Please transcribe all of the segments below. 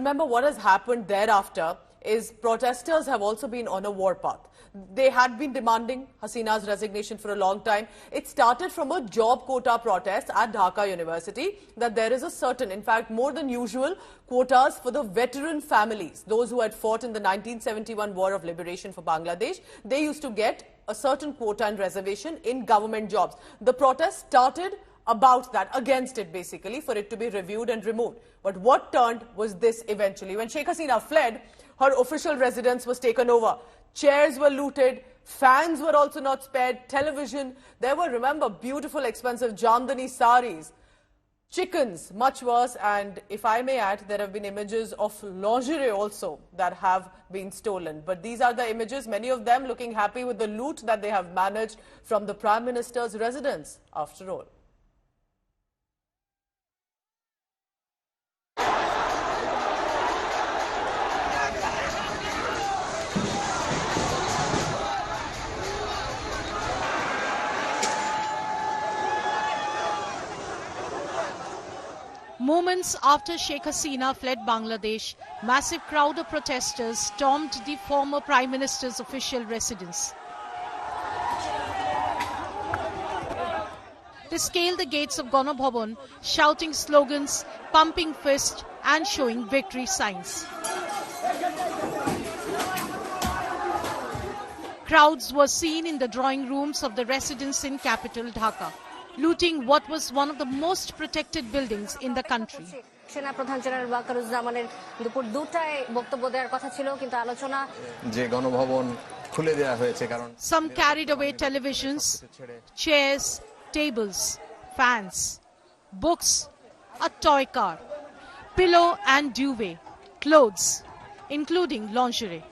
remember what has happened thereafter is protesters have also been on a warpath. They had been demanding Hasina's resignation for a long time. It started from a job quota protest at Dhaka University, that there is a certain, in fact, more than usual, quotas for the veteran families, those who had fought in the 1971 War of Liberation for Bangladesh. They used to get a certain quota and reservation in government jobs. The protest started about that, against it basically, for it to be reviewed and removed. But what turned was this eventually. When Sheikh Hasina fled, her official residence was taken over. Chairs were looted, fans were also not spared, television. There were, remember, beautiful, expensive Jamdani saris, chickens, much worse, and if I may add, there have been images of lingerie also that have been stolen. But these are the images, many of them looking happy with the loot that they have managed from the Prime Minister's residence, after all. Moments after Sheikh Hasina fled Bangladesh, massive crowd of protesters stormed the former Prime Minister's official residence. They scaled the gates of Ganabhavan, shouting slogans, pumping fists and showing victory signs. Crowds were seen in the drawing rooms of the residence in capital Dhaka, looting what was one of the most protected buildings in the country. সেনা প্রধান general ওয়াকারুজ্জামানের দুপুর 2টায় বক্তব্য দেওয়ার কথা ছিল, কিন্তু আলোচনা যে গণভবন খুলে দেয়া হয়েছে কারণ Some carried away televisions, chairs, tables, fans, books, a toy car, pillow and duvet, clothes, including lingerie.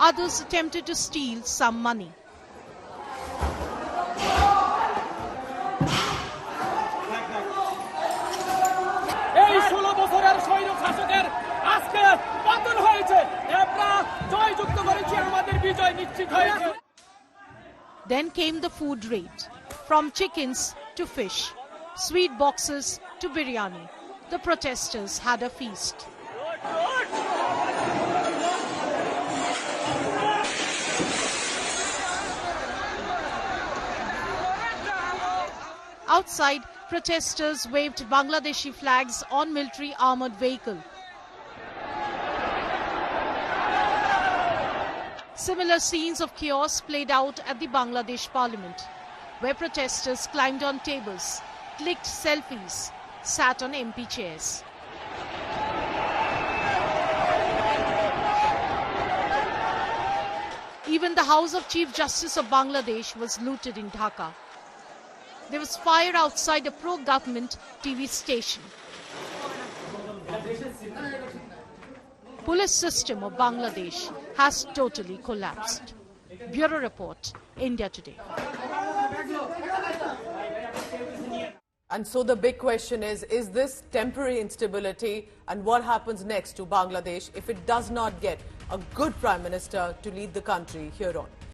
Others attempted to steal some money. Then came the food raid, from chickens to fish, sweet boxes to biryani. The protesters had a feast. Outside, protesters waved Bangladeshi flags on military armored vehicle. Similar scenes of chaos played out at the Bangladesh Parliament, where protesters climbed on tables, clicked selfies, sat on MP chairs. Even the House of Chief Justice of Bangladesh was looted in Dhaka. There was fire outside a pro-government TV station. Police system of Bangladesh has totally collapsed. Bureau Report, India Today. And so the big question is this temporary instability, and what happens next to Bangladesh if it does not get a good Prime Minister to lead the country here on?